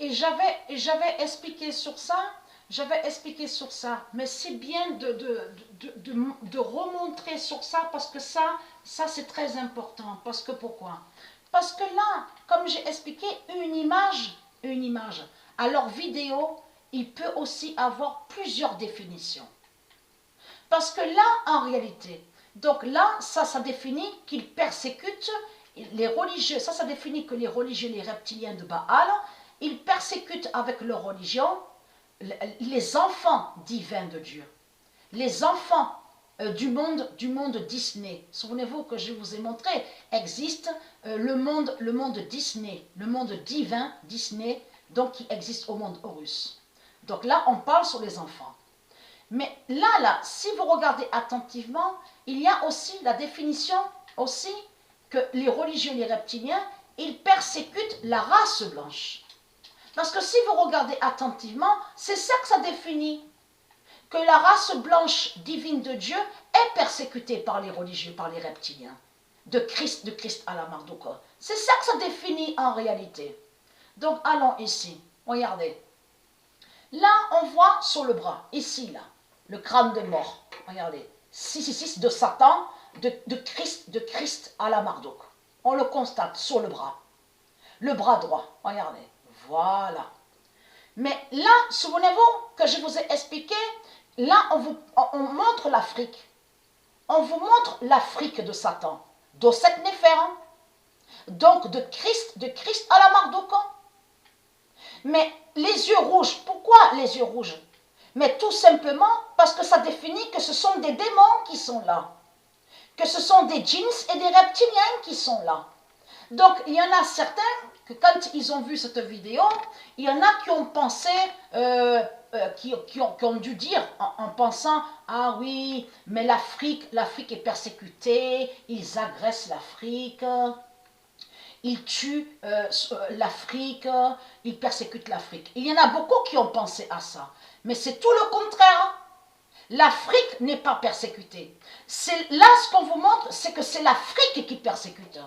J'avais expliqué sur ça, mais c'est bien de remontrer sur ça parce que ça c'est très important. Parce que pourquoi? Parce que là, comme j'ai expliqué, une image, alors vidéo, il peut aussi avoir plusieurs définitions. Parce que là, en réalité, donc là, ça définit qu'ils persécutent les religieux. Ça définit que les religieux, les reptiliens de Baal, ils persécutent avec leur religion les enfants divins de Dieu. Les enfants du monde Disney. Souvenez-vous que je vous ai montré, existe le monde Disney, le monde divin Disney, donc qui existe au monde Horus. Donc là, on parle sur les enfants. Mais là, si vous regardez attentivement, il y a aussi la définition aussi que les religieux, les reptiliens, ils persécutent la race blanche. Parce que si vous regardez attentivement, c'est ça que ça définit. Que la race blanche divine de Dieu est persécutée par les religieux, par les reptiliens. De Christ à la Marduk. C'est ça que ça définit en réalité. Donc allons ici. Regardez. Là, on voit sur le bras, ici, là, le crâne de mort. Regardez. 666 de Satan, de Christ à la Marduk. On le constate sur le bras. Le bras droit. Regardez. Voilà. Mais là, souvenez-vous que je vous ai expliqué, là, on montre l'Afrique. On vous montre l'Afrique de Satan. D'Osset Néfer. Donc de Christ à la Marduk. Mais les yeux rouges, pourquoi les yeux rouges? Mais tout simplement parce que ça définit que ce sont des démons qui sont là. Que ce sont des djinns et des reptiliens qui sont là. Donc il y en a certains que quand ils ont vu cette vidéo, il y en a qui ont pensé, qui ont dû dire en pensant, ah oui, mais l'Afrique est persécutée, ils agressent l'Afrique. Ils tuent l'Afrique, ils persécutent l'Afrique. Il y en a beaucoup qui ont pensé à ça. Mais c'est tout le contraire. L'Afrique n'est pas persécutée. Là, ce qu'on vous montre, c'est que c'est l'Afrique qui persécute.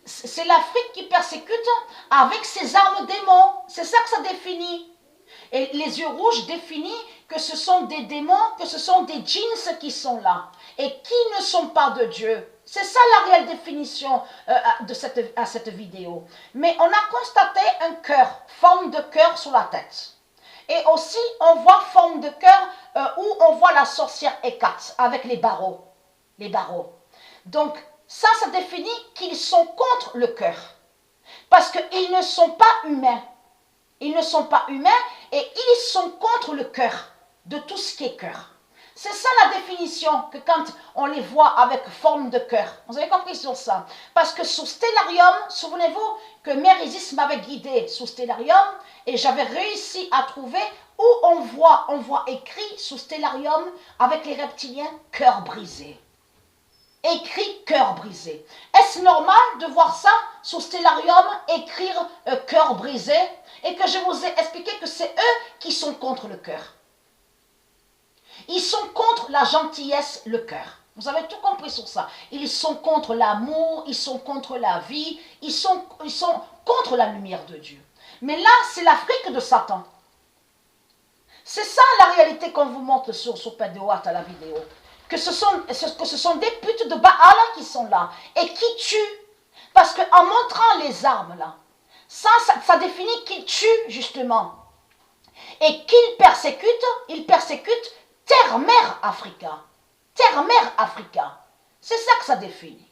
C'est l'Afrique qui persécute avec ses armes démons. C'est ça que ça définit. Et les yeux rouges définissent que ce sont des démons, que ce sont des djinns qui sont là. Et qui ne sont pas de Dieu. C'est ça la réelle définition à cette vidéo. Mais on a constaté un cœur, forme de cœur sur la tête. Et aussi, on voit forme de cœur où on voit la sorcière Hécate avec les barreaux. Les barreaux. Donc, ça définit qu'ils sont contre le cœur. Parce qu'ils ne sont pas humains. Ils ne sont pas humains et ils sont contre le cœur, de tout ce qui est cœur. C'est ça la définition que quand on les voit avec forme de cœur. Vous avez compris sur ça? Parce que sous Stellarium, souvenez-vous que Mère Isis m'avait guidé sous Stellarium et j'avais réussi à trouver où on voit écrit sous Stellarium avec les reptiliens cœur brisé. Écrit cœur brisé. Est-ce normal de voir ça sous Stellarium écrire cœur brisé et que je vous ai expliqué que c'est eux qui sont contre le cœur? Ils sont contre la gentillesse, le cœur. Vous avez tout compris sur ça. Ils sont contre l'amour, ils sont contre la vie, ils sont contre la lumière de Dieu. Mais là, c'est l'Afrique de Satan. C'est ça la réalité qu'on vous montre sur Pédéoat à la vidéo. Que ce sont des putes de Baal qui sont là et qui tuent. Parce qu'en montrant les armes là, ça définit qu'ils tuent justement. Et qu'ils persécutent terre-mère Africa. Terre-mère Africa. C'est ça que ça définit.